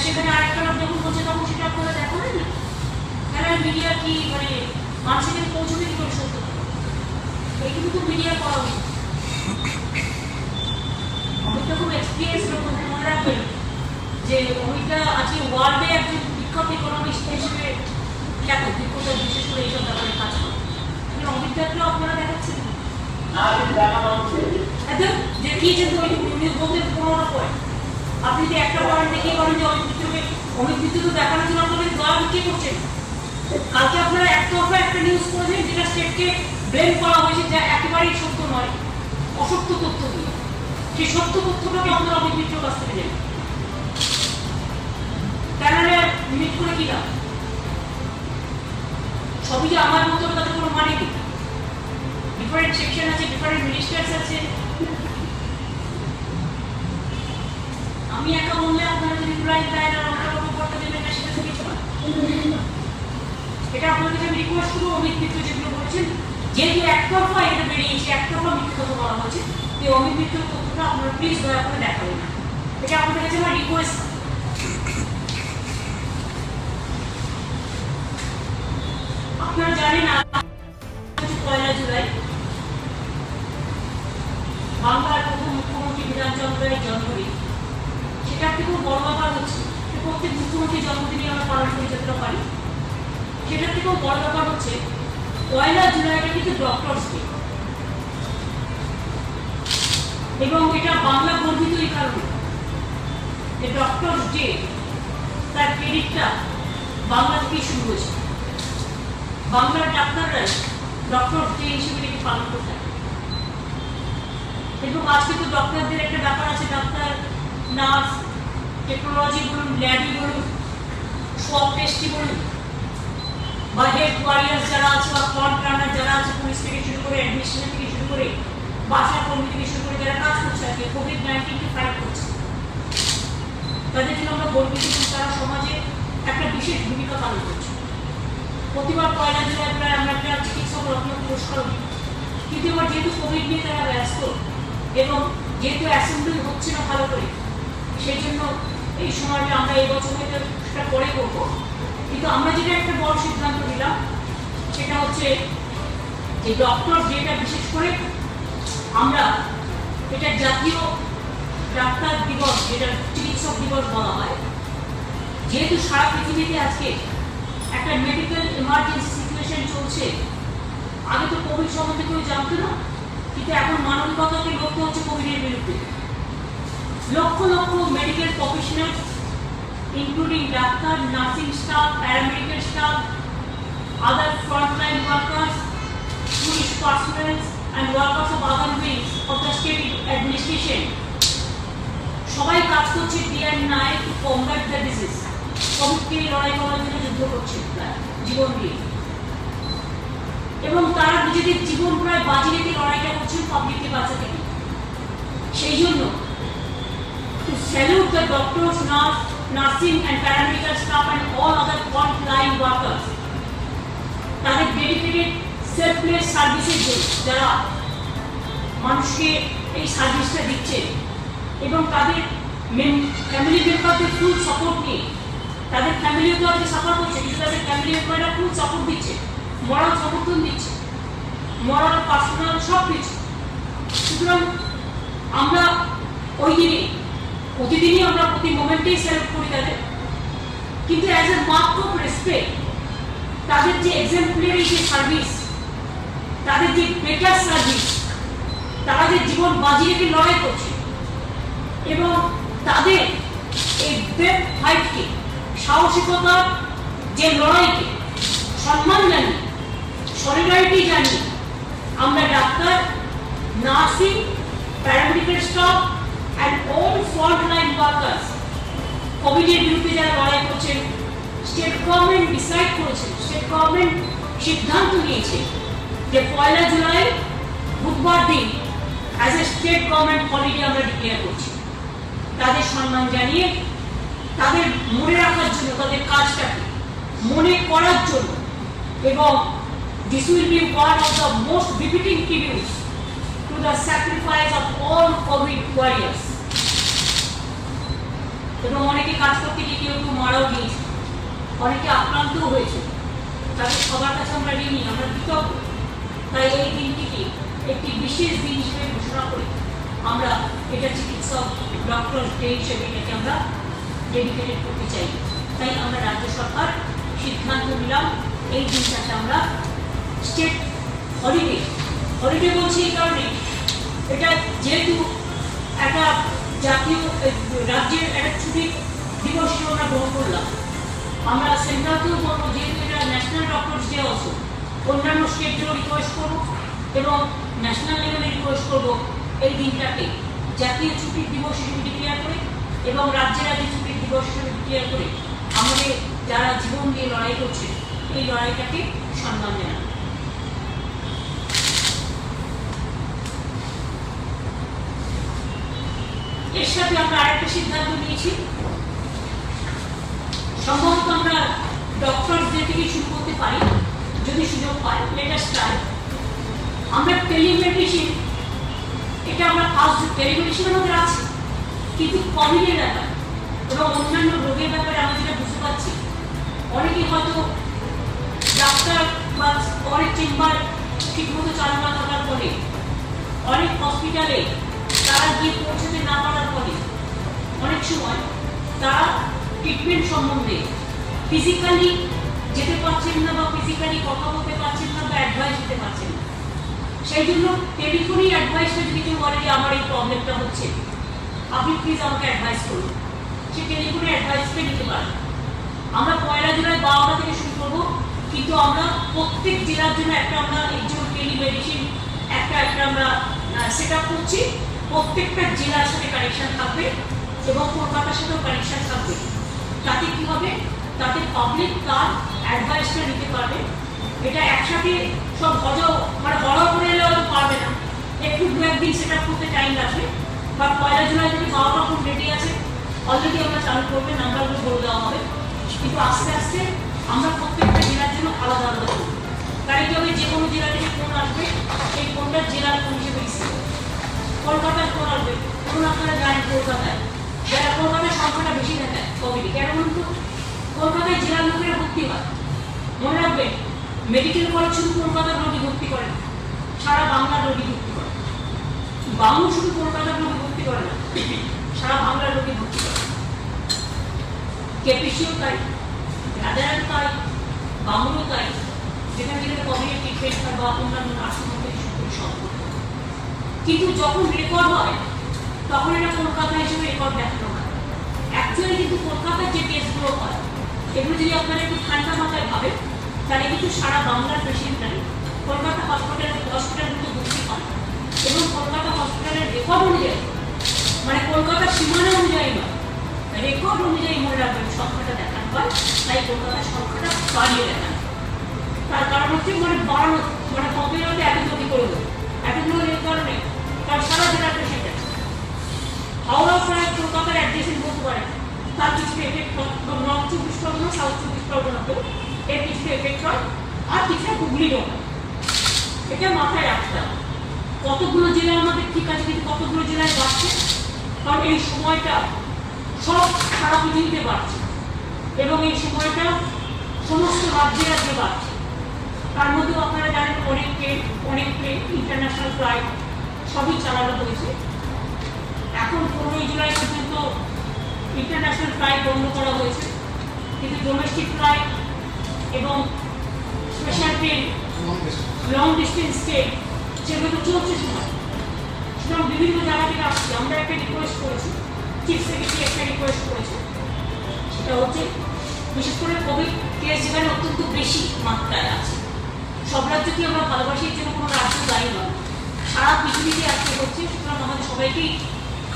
সেখানে আরেকটা লোক যখন বলছে তখন সেটা আপনারা দেখো না, তাহলে মিডিয়া কি মানে মানুষের কাছে পৌঁছবে কি করে সত্য? এইটুকু তো মিডিয়া করা উচিত। অমিতটা খুব এক্সপিরিয়েন্স লোক, মনে রাখবেন যে অমিতটা আজকে ওয়ার্ল্ডে একজন বিখ্যাত ইকোনমিস্ট হিসেবে খ্যাত, বিখ্যাত বিশেষ করে এইসব ব্যাপারে কাজ করে। অমিতটাকেও আপনারা দেখাচ্ছেন যে কি যেহেতু বলতে 15টা পয়েন্ট, আপনি যদি একটা পয়েন্ট দেখিয়ে বলেন যে অমিত মিত্র তো দেখানোর জন্য আপনাদের দয়া কে করছেন। কালকে আপনারা একটা নিউজ করেছেন যেটা স্টেটকে ব্লেম করা হয়েছে, যা একেবারেই সত্য নয়, অসত্য তথ্য দিয়ে। সেই সত্য তথ্যটাকে আপনারা অমিত মিত্রের কাছ থেকে নেন, চ্যানেলে মিট করে কি না সবই যে আমার মতো তাদের কোনো মানে নেই। ডিফারেন্ট সেকশন আছে, ডিফারেন্ট মিনিস্টার্স আছে। আমি একা বললে আপনারা যদি রিপ্লাই দেয় না, অন্য করতে দেবেন না, সেটা তো কিছু না। এটা আপনাদের কাছে আমি রিকোয়েস্ট করবো, অমিত মিত্র যেগুলো বলেছেন, যেহেতু একতরফা এটা বেরিয়েছে, একতরফা মিথ্যা কথা বলা হয়েছে, এই অমিত মিত্রের তথ্যটা আপনারা প্লিজ দয়া করে দেখাবেন না। এটা আপনাদের কাছে আমার রিকোয়েস্ট। আপনারা জানেন 1 জুলাই বাংলার প্রথম মুখ্যমন্ত্রী বিধানচন্দ্র রায়ের জন্মদিন। সেটার থেকেও বড় ব্যাপার হচ্ছে প্রত্যেক মুখ্যমন্ত্রীর জন্মদিনই আমরা পালন করি যতটা পারি। সেটার থেকেও বড় ব্যাপার হচ্ছে 1 জুলাইটা কিন্তু ডক্টরস ডে, এবং এটা বাংলা গর্বিত এই কারণে যে ডক্টরস ডে তার ক্রেডিটটা বাংলা থেকেই শুরু হয়েছে। বাংলার ডাক্তাররাই ডক্টরস ডে হিসেবে এটাকে পালন করতে থাকে। এবং আজকে তো ডক্টরদের একটা ব্যাপার আছে, ডাক্তার, নার্স, টেকনোলজি বলুন, ল্যাবই বলুন, সব টেস্টই বলুন, বা হেলথ ওয়ারিয়ার্স যারা আছে, বা ফ্রন্ট রানার যারা আছে, পুলিশ থেকে শুরু করে, অ্যাডমিনিস্ট্রেশন থেকে শুরু করে, বাসা কর্মী থেকে শুরু করে যারা কাজ করছে আজকে কোভিড-19কে ফাইট করছে, তাদের জন্য আমরা গর্বিত। তারা সমাজে একটা বিশেষ ভূমিকা পালন করছে। প্রতিবার 1 জুলাই প্রায় আমরা একটা চিকিৎসক রত্ন পুরস্কার দিই, কিন্তু এবার যেহেতু কোভিড নিয়ে তারা ব্যস্ত এবং যেহেতু অ্যাসেম্বলি হচ্ছে না ভালো করে, সেই জন্য এই সময়টা আমরা এই বছর হয়তো সেটা পরে করবো। কিন্তু আমরা যেটা একটা বড় সিদ্ধান্ত নিলাম সেটা হচ্ছে যে ডক্টর ডেটা বিশেষ করে আমরা এটা জাতীয় ডাক্তার দিবস, যেটা চিকিৎসক দিবস বলা হয়, যেহেতু সারা পৃথিবীতে আজকে একটা মেডিকেল ইমার্জেন্সি সিচুয়েশন চলছে। আগে তো কোভিড সম্বন্ধে কেউ জানতো না, কিন্তু এখন মানবিকতাকে লক্ষ্য হচ্ছে কোভিডের বিরুদ্ধে। Lakh lakh medical professional including doctor, nursing staff, paramedical staff, other frontline workers, police personnel and workers of other wings of the state administration, সবাই কাজ করছে day and night to combat the disease. কোভিডকে লড়াই করার জন্য যুদ্ধ করছে জীবন দিয়ে, এবং তারা নিজেদের জীবন প্রায় বাজি রেখে লড়াইটা করছেন পাবলিককে বাঁচাতে। সেই জন্য to salute the doctors, nurse, nursing and paramedical staff and all other frontline workers, তাদের ডেডিকেটেড সেলফলেস সার্ভিসের জন্য যারা মানুষকে এই সার্ভিসটা দিচ্ছে, এবং তাদের ফ্যামিলি মেম্বারদের ফুল সাপোর্ট নিয়ে, তাদের ফ্যামিলিও তো আজকে সাপোর্ট করছে, কিন্তু তাদের ফ্যামিলি মেম্বাররা ফুল সাপোর্ট দিচ্ছে, মরাল সমর্থন দিচ্ছে, মরাল পার্সোনাল সব কিছু। সুতরাং আমরা ওই দিনে প্রতিদিনই আমরা প্রতি মোমেন্টেই সেলফ করি তাদের, কিন্তু as a mark of respect তাদের যে এক্সাম্পলারি যে সার্ভিস, তাদের যে বেটার সার্ভিস, তারা যে জীবন বাজি রেখে লড়াই করছে, এবং তাদের এই ব্রেভ ফাইটকে, সাহসিকতার যে লড়াইকে সম্মান জানিয়ে, সলিডারিটি জানিয়ে আমরা doctor, nursing, paramedical staff and all frontline workers কোভিডের বিরুদ্ধে যারা লড়াই করছেন, স্টেট গভর্নমেন্ট ডিসাইড করেছে, স্টেট গভর্নমেন্ট সিদ্ধান্ত নিয়েছে যে 1 জুলাই বুধবার দিন as a state government holiday আমরা ডিক্লেয়ার করছি। তাদের সম্মান জানিয়ে, তাদের মনে রাখার জন্য, তাদের কাজটাকে মনে করার জন্য, এবং this will be one of the most befitting tributes to the sacrifice of all COVID warriors. এবং অনেক অনেকে কাজ করতে গিয়ে কেউ কেউ মারাও গিয়েছে, অনেকে আক্রান্তও হয়েছে, তাদের সবার কাছে আমরা ঋণী, আমরা কৃতজ্ঞ। তাই এই দিনটিকে একটি বিশেষ দিন হিসেবে ঘোষণা করে আমরা এটা চিকিৎসক ডক্টর ডে হিসেবে এটাকে আমরা ডেডিকেটেড করতে চাই। তাই আমরা রাজ্য সরকার সিদ্ধান্ত নিলাম এই দিনটাতে আমরা স্টেট হলিডে বলছি এই কারণে, এটা যেহেতু একটা জাতীয় রাজ্যের একটা ছুটির দিবস হিসেবে আমরা গ্রহণ করলাম, আমরা সেন্ট্রালকেও বলবো যেহেতু এটা ন্যাশনাল ডক্টরস ডে অবশ্য, অন্যান্য স্টেটকেও রিকোয়েস্ট করবো এবং ন্যাশনাল লেভেলে রিকোয়েস্ট করবো এই দিনটাকে জাতীয় ছুটির দিবস হিসেবে ডিক্লেয়ার করে এবং রাজ্যে ছুটির দিবস হিসেবে ডিক্লেয়ার করে আমাদের যারা জীবন দিয়ে লড়াই করছে এই লড়াইটাকে সম্মান জানানো। এর সাথে আমরা আরেকটা সিদ্ধান্ত নিয়েছি, সম্ভবত আমরা ডক্টরদের থেকে শুরু করতে পারি যদি সুযোগ পাই, লেটেস্ট ট্রাই। আমরা টেলিমেডিসিন, এটা আমরা ফার্স্ট টেলিমেডিসিন আমাদের আছে, কিন্তু কোভিডের ব্যাপার এবং অন্যান্য রোগের ব্যাপারে আমরা যেটা বুঝতে পারছি, অনেকেই হয়তো ডাক্তার বা অনেক চেম্বার ঠিকমতো চালু না থাকার পরে, অনেক হসপিটালে তারা গিয়ে পৌঁছতে না পারার ফলে অনেক সময় তারা ট্রিটমেন্ট সম্বন্ধে ফিজিক্যালি যেতে পারছেন না বা ফিজিক্যালি কথা বলতে পারছেন না বা অ্যাডভাইস দিতে পারছেন না। সেই জন্য টেলিফোনই অ্যাডভাইসটা যদি কেউ বলে যে আমার এই প্রবলেমটা হচ্ছে, আপনি প্লিজ আমাকে অ্যাডভাইস করুন, সে টেলিফোনে অ্যাডভাইসটা নিতে পারে। আমরা 1 জুলাই 12টা থেকে শুরু করবো, কিন্তু আমরা প্রত্যেক জেলার জন্য একটা আমরা এই জন্য টেলিমেডিসিন একটা আমরা সেট আপ করছি। প্রত্যেকটা জেলার সাথে কানেকশন থাকবে এবং কলকাতার সাথেও কানেকশন থাকবে। তাতে কি হবে, তাতে পাবলিক তার অ্যাডভাইসটা নিতে পারবে। এটা একসাথে সব হড়াও করে এলে হয়তো পারবে না, একটু 2-1 দিন সেট আপ করতে টাইম লাগবে। বা 1 জুলাই থেকে 12টা খুব রেডি আছে, অলরেডি আমরা চালু করবে, নাম্বারগুলো বলে দেওয়া হবে। কিন্তু আস্তে আস্তে আমরা প্রত্যেকটা জেলার জন্য আলাদা আলাদা করব। তাই কি হবে, যে কোনো জেলা থেকে ফোন আসবে, সেই ফোনটা জেলার ফোন হিসেবে রিসিভ হবে। কলকাতায় ফোন আসবে, ধরুন আপনারা জানেন কলকাতায় যারা কলকাতায় সংখ্যাটা বেশি থাকে কোভিডে, কেন বলুন তো, কলকাতায় জেলার লোকেরা ভর্তি হয়। মনে রাখবেন, মেডিকেল কলেজ শুধু কলকাতার রোগী ভর্তি করে না, সারা বাংলার রোগী ভর্তি করে। বাংলা শুধু কলকাতার রোগী ভর্তি করে না, সারা বাংলার রোগী ভর্তি করে। কেপিসিও তাই, রাজারাও তাই, বাংলাও তাই, যেখানে যেখানে কোভিডের ট্রিটমেন্ট হয় বা অন্যান্য নার্সিং হোম থেকে শুরু করে সব। কিন্তু যখন রেকর্ড হয় তখন এটা কলকাতা হিসেবে রেকর্ড দেখানো হয়। অ্যাকচুয়ালি কিন্তু কলকাতার যে টেস্টগুলো হয়, এগুলো যদি আপনারা একটু ঠান্ডা মাথায় ভাবেন, তাহলে কিন্তু সারা বাংলার পেশেন্টরাই কলকাতা হসপিটালগুলো ভর্তি হয় এবং কলকাতা হসপিটালের রেকর্ড অনুযায়ী, মানে কলকাতার সীমানা অনুযায়ী নয়, রেকর্ড অনুযায়ী মনে রাখবেন সংখ্যাটা দেখানো হয়। তাই কলকাতার সংখ্যাটা বাড়িয়ে দেখানো, তার কারণ হচ্ছে বাড়ানো, কম্পিউটারতে এতটুকু করে দেবো, এতগুলো এই কারণে, কারণ সারা জেলার পেশেন্ট আছে। হাওড়া প্রায় কলকাতার অ্যাড্রেসিং বলতে পারে, তার কিছু এফেক্ট হয়, নর্থ 24 পরগনা, সাউথ 24 পরগনাতেও এর কিছু এফেক্ট হয়, আর কিছুটা হুগলিরও হয়। এটা মাথায় রাখতে হবে। কতগুলো জেলায় আমাদের ঠিক আছে, কিন্তু কতগুলো জেলায় বাড়ছে, কারণ এই সময়টা সব সারা পৃথিবীতে বাড়ছে এবং এই সময়টা সমস্ত রাজ্যে বাড়ছে। তার মধ্যেও আপনারা জানেন অনেক প্লেন ইন্টারন্যাশনাল ফ্লাইট সবই চালানো হয়েছে। এখন 15 জুলাই পর্যন্ত ইন্টারন্যাশনাল ফ্লাইট বন্ধ করা হয়েছে, কিন্তু ডোমেস্টিক ফ্লাইট এবং special train, long distance train, সেগুলো তো চলছে সময়। সুতরাং বিভিন্ন জায়গা থেকে আসছে। আমরা একটা রিকোয়েস্ট করেছি, চিফ সেক্রেটারি একটা রিকোয়েস্ট করেছে, সেটা হচ্ছে বিশেষ করে কোভিড কেস যেখানে অত্যন্ত বেশি মাত্রায় আছে, সব রাজ্যকে আমরা ভালোবাসি, এর জন্য কোনো রাজ্য দায়ী নয়, সারা পৃথিবীতে আজকে হচ্ছে। সুতরাং আমাদের সবাইকেই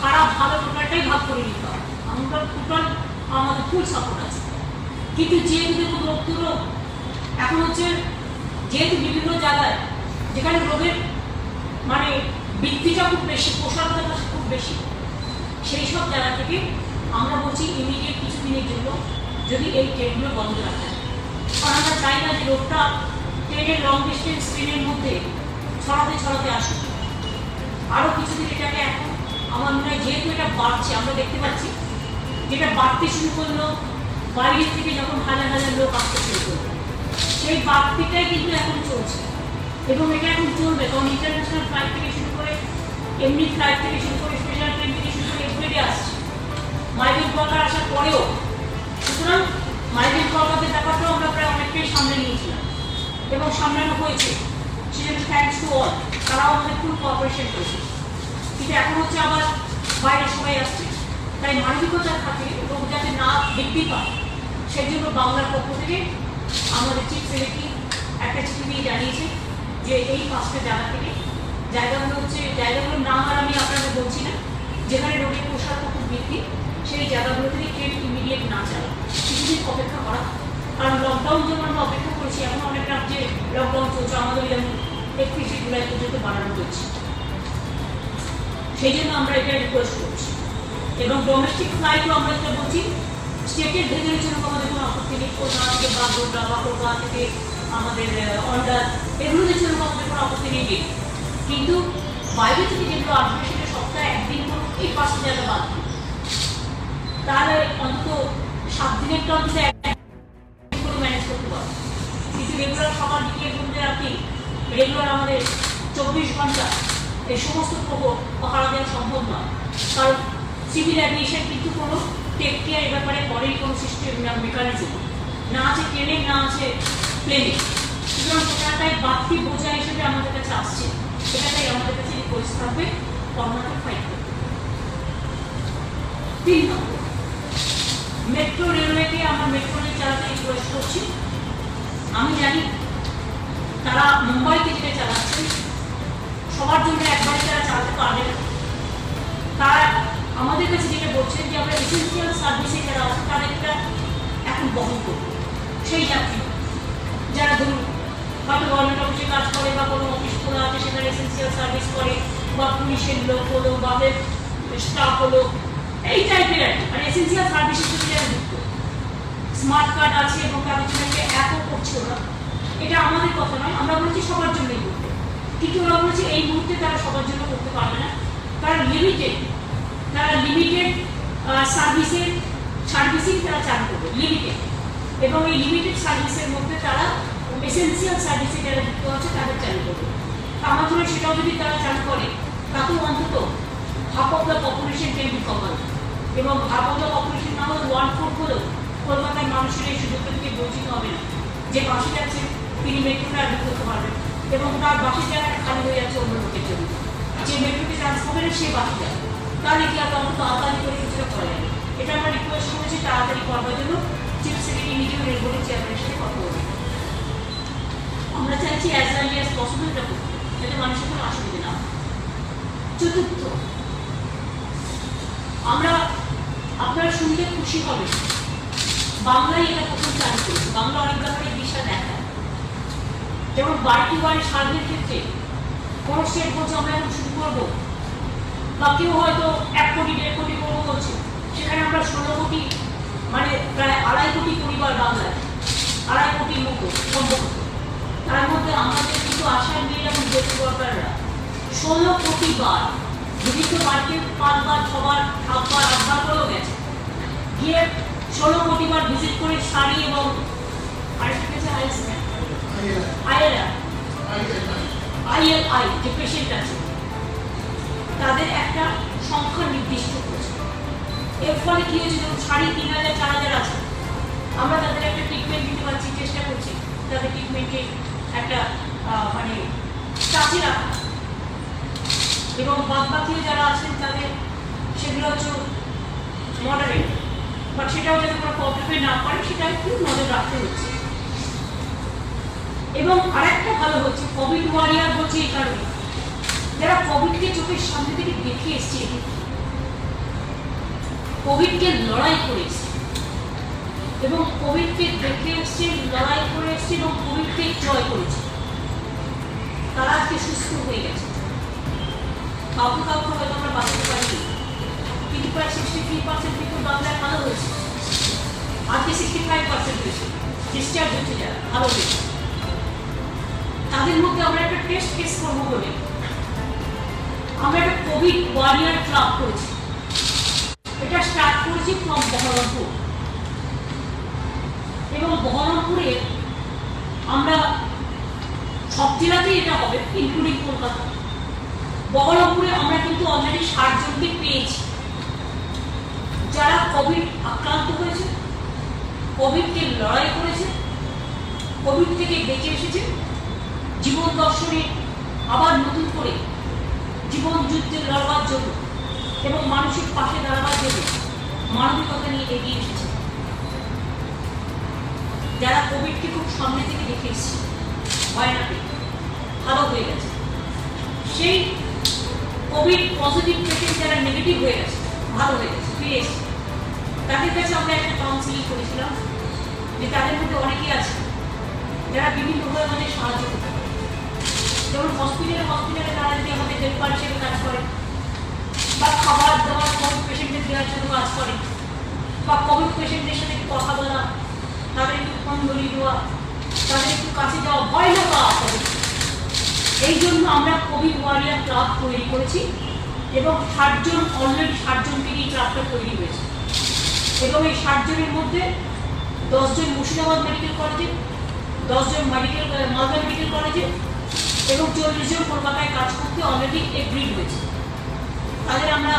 খারাপ ভালো টোটালটাই ভাগ করে নিতে হবে। আমরা টোটাল আমাদের ফুল সাপোর্ট আছে। কিন্তু যেহেতু দেখুন রোগ এখন হচ্ছে, যেহেতু বিভিন্ন জায়গায় যেখানে রোগের বৃদ্ধিটা খুব বেশি, প্রসারতা খুব বেশি, সেই সব জায়গা থেকে আমরা বলছি ইমিডিয়েট কিছু দিনের জন্য যদি এই ট্রেনগুলো বন্ধ রাখা যায়। কারণ আমরা চাই না যে রোগটা ট্রেনের লং ডিস্টেন্স ট্রেনের মধ্যে ছড়াতে আসুক। আরও কিছুদিন এটাকে এখন আমার মনে হয়, যেহেতু এটা বাড়ছে, আমরা দেখতে পাচ্ছি যেটা বাড়তে শুরু করলো, বাইরের থেকে যখন হাজার হাজার লোক আসতে শুরু করলো, সেই বাড়তিটাই কিন্তু এখন চলছে এবং এটা এখন চলবে। কারণ ইন্টারন্যাশনাল ফ্লাইট থেকে শুরু করে, এমনি ফ্লাইট থেকে শুরু করে, স্পেশাল ট্রেন থেকে শুরু করে এভরিডে আসছে, মাইগ্রেন্ট ওয়ার্কার আসার পরেও। সুতরাং মাইগ্রেন্ট ওয়ার্কারদের ব্যাপারটাও আমরা প্রায় অনেকটাই সামনে নিয়েছিলাম এবং সামলানো হয়েছে, সেজন্য থ্যাঙ্কস টু অল, তারাও আমাদের ফুল কোঅপারেশন করেছে। কিন্তু এখন হচ্ছে আবার বাইরে সবাই আসছে, তাই মানবিকতার খাতে এবং যাতে না বৃদ্ধি পায় সেই জন্য বাংলার পক্ষ থেকে আমাদের চিফ সেক্রেটারি একটা চিঠি দিয়ে জানিয়েছে যে এই 5টা জায়গা থেকে, জায়গাগুলো হচ্ছে, জায়গাগুলোর নাম আর আমি আপনাদের বলছি না, যেখানে রোগীর প্রসার খুব বৃদ্ধি, সেই জায়গাগুলো থেকে ট্রেন ইমিডিয়েট না চালা, কিছুদিন অপেক্ষা করা। কারণ লকডাউন যেমন আমরা অপেক্ষা করেছি, এখন অনেক রাজ্যে লকডাউন চলছে, আমাদের যেমন 31শে জুলাই পর্যন্ত বাড়ানো হচ্ছে, সেই জন্য আমরা এটা রিকোয়েস্ট করছি। এবং ডোমেস্টিক ফ্লাইটও আমরা যেটা বলছি, স্টেটের ভেতরে জন্য আমাদের কোনো আপত্তি নেই, কলকাতা থেকে বাগডোগরা বা কলকাতা থেকে আমাদের অন্ডার, এগুলোদের জন্য আমাদের কোনো আপত্তি নেই। কিন্তু বাইরে থেকে যেগুলো আসবে সেটা সপ্তাহে একদিন করে এই 5টা জায়গা বাদ দিই, তাহলে অন্তত 7 দিনেরটা অন্তত একদিন করে ম্যানেজ করতে পারবো। কিন্তু রেগুলার সকাল বিকেল ঘুমতে রাখি, রেগুলার আমাদের 24 ঘন্টা এই সমস্ত খবর পাহারা দেওয়া সম্ভব নয়। কারণ সিভিল অ্যাভিয়েশন কিন্তু কোনো টেক কেয়ার এ ব্যাপারে করেই কোনো সিস্টেম মেকানিজম না আছে ট্রেনে, না আছে প্লেনে। সুতরাং সেটাটাই বাড়তি বোঝা হিসেবে আমাদের কাছে আসছে, সেটাটাই আমাদের কাছে রিকোয়েস্ট থাকবে করোনাকে ফাইট করতে। 3 নম্বর, মেট্রো রেলওয়েকে আমরা মেট্রো রেল চালাতে রিকোয়েস্ট করছি। আমি জানি তারা মুম্বাইতে যেটা চালাচ্ছেন সবার জন্য একবারে তারা চালাতে পারবে না। তারা আমাদের কাছে যেটা বলছেন যে আমরা এসেন্সিয়াল সার্ভিসে যারা আছে তাদেরটা এখন বহন করব, সেই যাত্রী যারা ধরুন হয়তো গভর্নমেন্ট অফিসে কাজ করে বা কোনো অফিস খোলা আছে সেখানে এসেন্সিয়াল সার্ভিস করে, বা পুলিশের লোক হলো বা স্টাফ হলো, এই টাইপের আর কি, মানে এসেন্সিয়াল সার্ভিসের সাথে যারা যুক্ত। স্মার্ট কার্ড আছে এবং তাদের জন্য অ্যাপও করছে ওরা, এটা আমাদের কথা নয়, আমরা বলছি সবার জন্যই করতে। কিন্তু ওরা বলছে এই মুহূর্তে তারা সবার জন্য করতে পারবে না, তারা লিমিটেড সার্ভিসিং তারা চালু করবে, লিমিটেড। এবং এই লিমিটেড সার্ভিসের মধ্যে তারা এসেন্সিয়াল সার্ভিসে যারা যুক্ত আছে তাদের চালু করবে। আমার জন্য সেটাও যদি তারা চালু করে তাতেও অন্তত half of the population can be cover. এবং হাফ অফ দ্য পপুলেশন না হলে 1/4 হলেও কলকাতার মানুষের এই সুযোগটা থেকে বঞ্চিত হবে না। যে বাসে যাচ্ছে তিনি মেট্রোটা বুক করতে পারবেন এবং তার বাসের জায়গাটা খালি হয়ে যাচ্ছে অন্য লোকের জন্য, যে মেট্রোতে ট্রান্সফার করে সে বাসে যাবে, তাহলে কি আর অন্তত তাড়াতাড়ি করে কিছুটা করা যাবে। এটা আমরা রিকোয়েস্ট করেছি তাড়াতাড়ি করবার জন্য। চিফ সেক্রেটারি নিজেও রেলবোর্ডের চেয়ারম্যানের সাথে কথা বলবেন। আমরা চাইছি অ্যাজ আর্লি অ্যাজ পসিবল এটা করতে, যাতে মানুষের কোনো অসুবিধা না হয়। চতুর্থ, আমরা আপনারা শুনলে খুশি হবে, বাংলায় এটা প্রথম চালু করেছে। বাংলা অনেক ব্যাপারে দিশা দেখায়, যেমন বাড়ি বাড়ি সার্ভের ক্ষেত্রে কোনো স্টেট বলছে আমরা এখন শুরু করবো, বা কেউ হয়তো 1 কোটি 1.5 কোটি করবো বলছে, সেখানে আমরা 16 কোটি, মানে প্রায় 2.5 কোটি পরিবার বাংলায়, 2.5 কোটির মতো সম্ভব। তার মধ্যে আমাদের কিন্তু আশায় নিয়ে যেমন জ্যোতি ওয়ার্কাররা 16 কোটি বার বিভিন্ন বাড়িতে 5 বার 6 বার 7 বার 8 বার করেও গেছে, গিয়ে 16 কোটি বার ভিজিট করে শাড়ি এবং আরেকটা কিছু ILI যে পেশেন্ট আছে তাদের একটা সংখ্যা নির্দিষ্ট করেছে। এর ফলে কি হয়েছে, যেমন 3,500 4,000 আছে, আমরা তাদের একটা ট্রিটমেন্ট দিতে পারছি, চেষ্টা করছি তাদের ট্রিটমেন্টে একটা মানে কাছে রাখা, এবং বাদবাকিও যারা আছেন তাদের সেগুলো হচ্ছে মডারেট, বাট সেটাও যাতে কোনো প্রবলেমে না পারে সেটা একটু নজর রাখতে হচ্ছে। এবং আরেকটা ভালো হচ্ছে, কোভিড ওয়ারিয়ার বলছে এই কারণে যারা কোভিডকে চোখের সামনে থেকে দেখে এসছে, কোভিডকে লড়াই করেছে এবং কোভিডকে দেখে এসছে, লড়াই করে এসছে এবং কোভিডকে জয় করেছে, তারা আজকে সুস্থ হয়ে গেছে। কাউকে কাউকে হয়তো আমরা বাঁচাতে পারিনি, কিন্তু প্রায় 63% কিন্তু বাংলায় ভালো হয়েছে, আজকে 65% হয়েছে, ডিসচার্জ হচ্ছে যারা ভালো হয়েছে। তাদের মধ্যে আমরা একটা টেস্ট কেস করবো বলে আমরা একটা কোভিড ওয়ারিয়ার ক্লাব করেছি। এটা স্টার্ট করেছি ফ্রম বহরমপুর, এবং বহরমপুরে আমরা সব জেলাতেই এটা হবে ইনক্লুডিং কলকাতা। বহরমপুরে আমরা কিন্তু অলরেডি 60 জনকে পেয়েছি যারা কোভিড আক্রান্ত হয়েছে, কোভিডকে লড়াই করেছে, কোভিড থেকে বেঁচে এসেছে, জীবন দর্শনে আবার নতুন করে জীবন যুদ্ধে লড়বার জন্য এবং মানুষের পাশে দাঁড়াবার জন্য মানবিকতা নিয়ে এগিয়ে এসেছে, যারা কোভিডকে খুব সামনে থেকে দেখে এসেছে, ভয় না পেয়ে ভালো হয়ে গেছে। সেই কোভিড পজিটিভ পেশেন্ট যারা নেগেটিভ হয়ে গেছে, ভালো হয়ে গেছে, ফিরে এসেছে, তাদের কাছে আমরা একটা কাউন্সিলিং করেছিলাম যে তাদের মধ্যে অনেকেই আছে যারা বিভিন্নভাবে আমাদের সাহায্য করতে পারে। যেমন হসপিটালে তারা যদি আমাদের হেল্পার হিসেবে কাজ করে, বা খাবার দাবার কোভিড পেশেন্টদের দেওয়ার জন্য কাজ করে, বা কোভিড পেশেন্টদের সাথে কথা বলা, তাদের একটু ফোন ধরিয়ে দেওয়া, তাদের একটু কাছে যাওয়া, ভয় না পাওয়া হবে। এই জন্য আমরা কোভিড ওয়ারিয়ার ক্লাব তৈরি করেছি, এবং 60 জন অলরেডি 60 জনকে নিয়ে ক্লাবটা তৈরি হয়েছে। এবং এই 60 জনের মধ্যে 10 জন মুর্শিদাবাদ মেডিকেল কলেজে, 10 জন মালদা মেডিকেল কলেজে, এবং 40 জন কলকাতায় কাজ করতে অলরেডি এগ্রিড হয়েছে। তাদের আমরা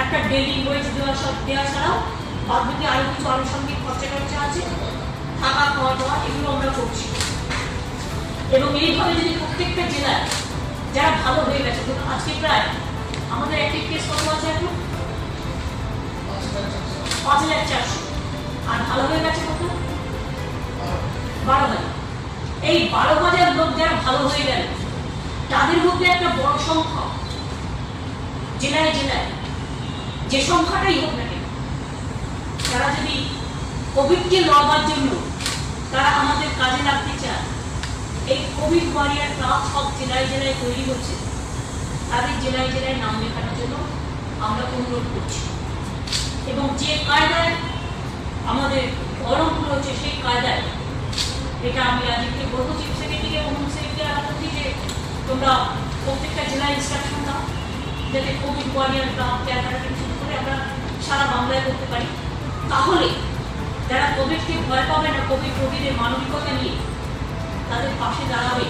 একটা ডেইলি ওয়েজ দেওয়া ছাড়াও বাদবাকি আরো কিছু আনুষঙ্গিক খরচা আছে, থাকা খাওয়া দাওয়া, এগুলো আমরা করছি। এবং এইভাবে যদি প্রত্যেকটা জেলায় যারা ভালো হয়ে গেছে, আজকে প্রায় আমাদের অ্যাক্টিভ কেস কত আছে এখন? 5400, আর ভালো হয়ে গেছে কত? 12,000। এই 12,000 লোক যারা ভালো হয়ে গেল, তাদের মধ্যে একটা বড় সংখ্যা জেলায় জেলায়, যে সংখ্যাটাই হোক না কেন, তারা যদি কোভিডকে লড়বার জন্য তারা আমাদের কাজে লাগতে চায়, এই কোভিড ওয়ারিয়ার ক্লাব সব জেলায় জেলায় তৈরি হচ্ছে, তাদের জেলায় জেলায় নাম লেখানোর জন্য আমরা অনুরোধ করছি। এবং যে কায়দায় আমাদের বহরমপুর হচ্ছে, সেই কায়দায় এটা আমি আজকে বলবো চিফ সেক্রেটারি এবং হোম সেক্রেটারি আলাদা যে তোমরা প্রত্যেকটা জেলায় ইনস্ট্রাকশন দাও, যাতে কোভিড ওয়ারিয়ার ক্লাব ক্যাম্পেইন শুরু করে আমরা সারা বাংলায় করতে পারি। তাহলে যারা কোভিডকে ভয় পাবে না, কোভিড রোগীদের মানবিকতা নিয়ে তাদের পাশে দাঁড়াবে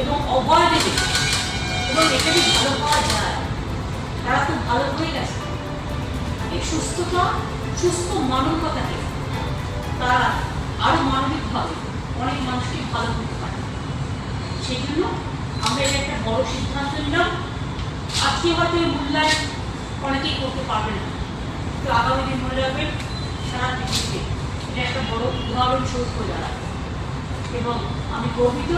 এবং অভয় দেবে, এবং এখানে ভালো পাওয়া যায়, তারা খুব ভালো হয়ে গেছে, এই সুস্থতা, সুস্থ মানবিকতাকে তারা আরো মানবিকভাবে অনেক মানুষকে ভালো করতে পারে। সেই জন্য আমরা এটা একটা বড় সিদ্ধান্ত নিলাম। আজকে হয়তো এই মূল্যায়ন অনেকেই করতে পারবে না, কিন্তু আগামী দিন মনে রাখবেন সারা পৃথিবীতে এটা একটা বড় উদাহরণস্বরূপ হয়ে দাঁড়াবে। এবং আমি গর্বিত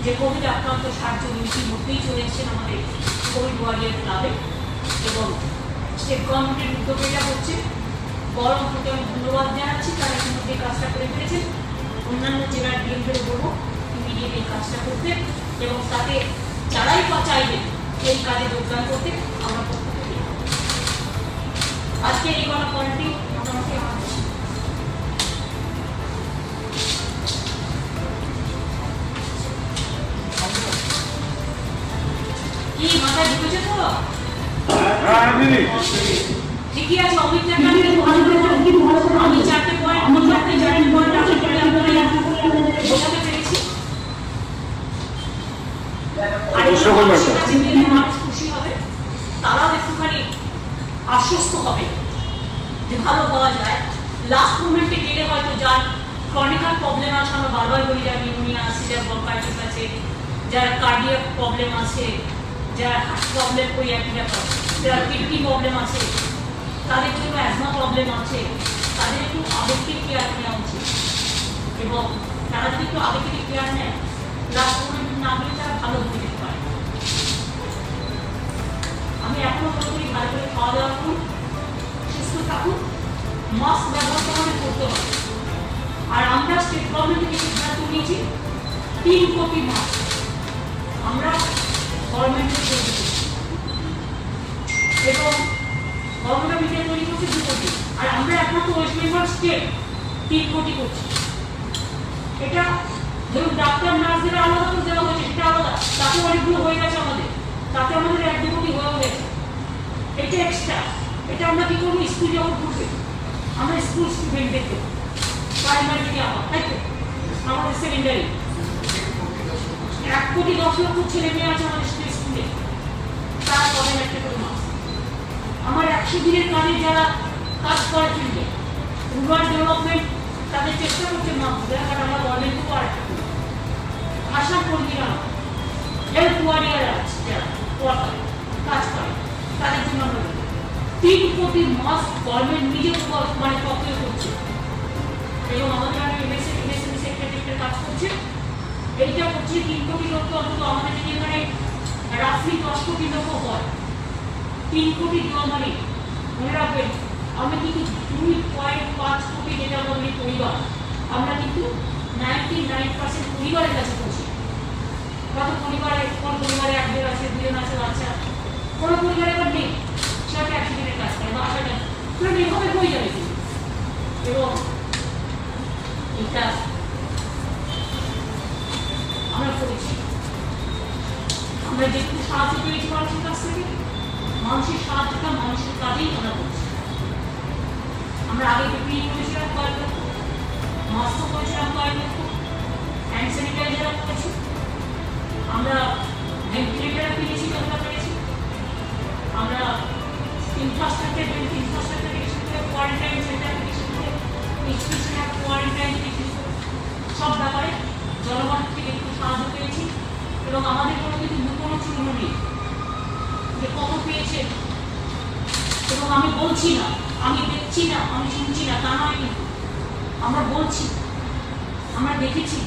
যে কোভিড আক্রান্ত 60 জন ইতিমধ্যেই চলে এসেছেন আমাদের কোভিড ওয়ারিয়ার ক্লাবে, এবং স্টেট গভর্নমেন্টের উদ্যোগে এটা হচ্ছে। বহরমপুরকে আমি ধন্যবাদ জানাচ্ছি, তারা ইতিমধ্যে কাজটা করে ফেলেছেন। অন্যান্য জেলার ডিএমদের বলবো ইমিডিয়েট এই কাজটা করতে, এবং তাতে যারাই চাইবেন এই কাজে যোগদান করতে আমরা করতে পারি। আজকে এই গণপয়েন্টটি মোটামুটি আমার কি মাথায় ঢুকেছে তো? ঠিকই আছে, অমিত আমি 4টে পয়েন্ট বোঝাতে পেরেছি। মানুষ খুশি হবে, তারাও একটুখানি আশ্বস্ত হবে যে ভালো পাওয়া যায়। লাস্ট মোমেন্টে গেলে হয়তো যার ক্রনিক্যাল প্রবলেম আছে, আমরা বারবার বলি, যার নিউমোনিয়া আছে, যার ব্রঙ্কাইটিস আছে, যার কার্ডিয়াক প্রবলেম আছে, যার হার্ট প্রবলেম, ওই একই ব্যাপার, যার কিডনি প্রবলেম আছে, তাদের জন্য অ্যাজমা প্রবলেম আছে, তাদের একটু আবেগিক কেয়ার নেওয়া উচিত। এবং তারা যদি একটু আবেগিক কেয়ার নেয়, লাস্ট মোমেন্ট না হলে তারা ভালো হতে যেতে পারে। আমি এখনো মনে করি ভালো করে খাওয়া দাওয়া করুন, সুস্থ থাকুন, মাস্ক ব্যবহার করতে হবে। আর আমরা স্টেট গভর্নমেন্ট থেকে সিদ্ধান্ত নিয়েছি 3 কোটি মাস্ক আমরা গভর্নমেন্টের তৈরি করছি, এবং গভর্নমেন্ট মিডিয়া তৈরি করছে 2 কোটি, আর আমরা একমাত্র ওয়েস্ট বেঙ্গল স্টেট 3 কোটি করছি। এটা ধরুন ডাক্তার নার্সদের আলাদা করে দেওয়া হয়েছে, সেটা আলাদা, তাতে অনেকগুলো হয়ে গেছে আমাদের, তাতে আমাদের 1-2 কোটি হয়ে গেছে, এটা এক্সট্রা। এটা আমরা কি করবো? স্কুল যখন খুলবে আমরা স্কুল স্টুডেন্টদের দেবো, প্রাইমারি থেকে আবার, তাই তো আমাদের সেকেন্ডারি 1,10,00,000 ছেলে মেয়ে আছে আমাদের স্কুলে, তারা পাবেন একটা করে মাস। আমার 100 দিনের কাজে যারা কাজ করে ফিল্ডে রুরাল ডেভেলপমেন্ট, তাদের চেষ্টা করছে মাস দেওয়ার, কারণ আমরা গভর্নমেন্ট খুব আর আশা কর্মীরা হেলথ ওয়ারিয়ার আছে যারা কাজ করে, তাদের জন্য আমরা 3 কোটি মাস গভর্নমেন্ট নিজে মানে প্রক্রিয়া করছে, এবং আমাদের এমএসএমই সেক্টরে কাজ করছে। এইটা করছে 3 কোটি লোক, অন্তত আমাদের যদি এখানে রাফলি 10 কোটি লোক হয়, 3 কোটি দেওয়া মানে মনে রাখবেন আমরা কিন্তু 2.5 কোটি যেটা আমাদের পরিবার, আমরা কিন্তু 99% পরিবারের কাছে পৌঁছি। কত পরিবারে, কোন পরিবারে একজন আছে, দুজন আছে বাচ্চা, কোনো পরিবারে এবার নেই, সেটা 100 দিনের কাজ করে, বাসাটা পুরো এভাবে হয়ে যাবে। এবং এটা আমরা করেছি, আমরা যেটুকু সাহায্য পেয়েছি মানুষের কাছ থেকে, মানুষের সাহায্যটা মানুষের কাজেই আমরা করছি। আমরা আগে বিক্রি করেছিলাম কয়েক লক্ষ, মাস্ক করেছিলাম কয়েক লক্ষ, হ্যান্ড স্যানিটাইজার করেছি, আমরা ভেন্টিলেটার কিনেছি যতটা পেরেছি, আমরা ইনফ্রাস্ট্রাকচার থেকে কোয়ারেন্টাইন সেন্টার থেকে ইনস্টিটিউশনাল কোয়ারেন্টাইন থেকে সব ব্যাপারে জনগণের থেকে একটু সাহায্য পেয়েছি। এবং আমাদের কোনো কিন্তু কোনো চূর্ণ নেই যে কত পেয়েছে, এবং আমি বলছি না, আমি দেখছি না, আমি শুনছি না, তা নয়, কিন্তু আমরা বলছি, আমরা দেখেছি,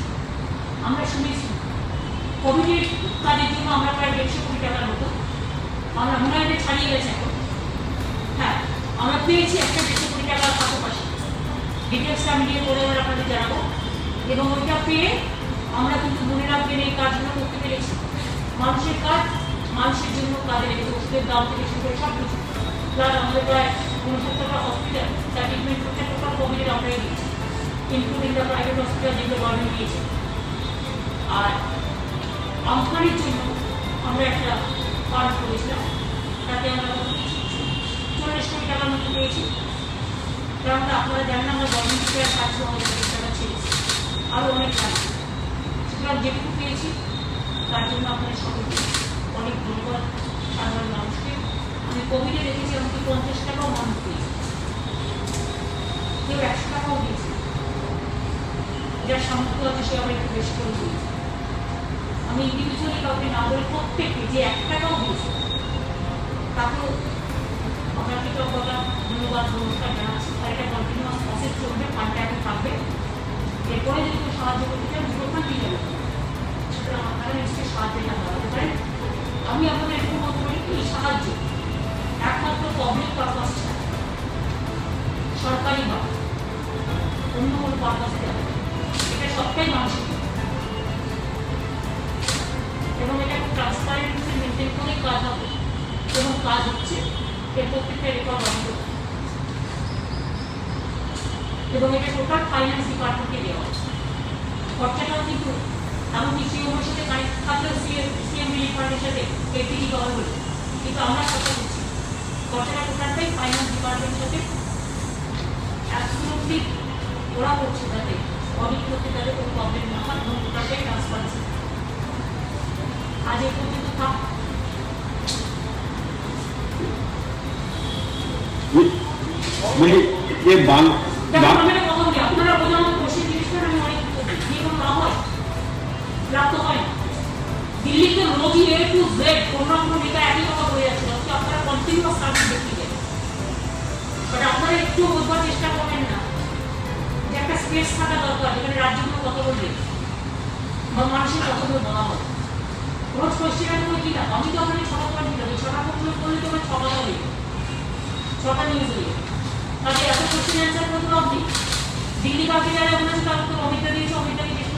আমরা শুনেছি। কোভিডের কাজের জন্য আমরা প্রায় 150 কোটি টাকার মতো, আমরা মনে হয় ছাড়িয়ে গেছে এখন, হ্যাঁ আমরা পেয়েছি একটা 150 কোটি টাকার পাশাপাশি, ডিটেলসটা আমি দিয়ে পরে আপনাদের জানাবো। এবং ওইটা পেয়ে আমরা কিন্তু মনে রাখবেন এই কাজগুলো করতে পেরেছি, মানুষের কাজ, মানুষের জন্য কাজে লেগেছে, ওষুধের দাম থেকে শুরু করে সব কিছু, প্লাস আমাদের প্রায় 69টা হসপিটাল যা ট্রিটমেন্ট করতে টোটাল কোভিডের আমরাই দিয়েছি, ইনক্লুডিং দ্য প্রাইভেট হসপিটাল যেগুলো গভর্নমেন্ট দিয়েছে। আর আমফানের জন্য আমরা একটা ফান্ড করেছিলাম, তাতে আমরা 40 কোটি টাকার মতো পেয়েছি। কারণ আপনারা জানেন আমরা গভর্নমেন্ট থেকে 700 টাকা ছেড়েছি, আরও অনেক লাগবে। সুতরাং যেটুকু পেয়েছি তার জন্য আপনাদের সকলকে অনেক ধন্যবাদ। সাধারণ মানুষকে আমি কোভিডে দেখেছি আমাকে 50 টাকাও মানুষ পেয়েছি, কেউ 100 টাকাও দিয়েছে, যার সামর্থ্য আছে সে আবার একটু বেশি করে দিয়েছে। আমি ইন্ডিভিজুয়ালি কাউকে না বলে প্রত্যেককে যে 1 টাকাও দিয়েছে তাকেও আপনাকে তো কথা ধন্যবাদ নমস্কার জানাচ্ছি। আর এটা কন্টিনিউয়াস প্রসেস চলবে, ফান্ডটা এখন থাকবে, এরপরে যদি কেউ সাহায্য করতে চান দুটোখান দিয়ে যাবে, সুতরাং আপনারা নিশ্চয়ই সাহায্যটা বাড়াতে পারেন। আমি আপনাদের এরকম মতো করি এই সাহায্য একমাত্র পাবলিক পারপাস ছাড়া, সরকারি বা অন্য কোনো পারপাসে যাবে, এটা সবটাই মানুষের, এবং এটা খুব ট্রান্সপারেন্সি মেনটেন করে কাজ হবে, এবং কাজ হচ্ছে এর প্রত্যেকটা রেকর্ড বন্ধ, এবং এটা টোটাল ফাইন্যান্স ডিপার্টমেন্টকে দেওয়া হচ্ছে। খরচাটাও কিন্তু এমনকি সিএমের সাথে কানেক্ট থাকলেও সিএম রিলিফ ফান্ডের সাথে এপিডি কভার হলো, কিন্তু আমরা কথা বলছি খরচাটা টোটালটাই ফাইন্যান্স ডিপার্টমেন্টের সাথে অ্যাবসলিউটলি ওরা করছে, যাতে অডিট করতে তাদের কোনো প্রবলেম না হয়, এবং টোটালটাই ট্রান্সপারেন্সি। আজ এ পর্যন্ত থাক। আপনারা বোঝানো বসে জিনিসটা আমি অনেক যে কোনো না হয় লাভ তো হয় না। দিল্লিতে রোগী A to Z কোনো না কোনো নেতা একই কথা বলে যাচ্ছে, আপনারা কন্টিনিউয়াস সার্ভিস দেখতে যান, বাট আপনারা একটু বোঝবার চেষ্টা করবেন না যে একটা স্পেস থাকা দরকার যেখানে রাজ্যগুলো কথা বলবে বা মানুষের কথাগুলো বলা হয়। রোজ কোয়েশ্চেন করে কি না, আমি তো আপনাকে 6টা পয়েন্ট দিলাম, এই 6টা পয়েন্ট করলে তো 6টা হবে, 6টা নিউজ দিয়ে তাদের এত কোয়েশ্চেন অ্যান্সার করতে হবে। দিল্লি বাকি যারা বলেছে তারা তো অমিতা দিয়েছে, অমিতাকে জিজ্ঞেস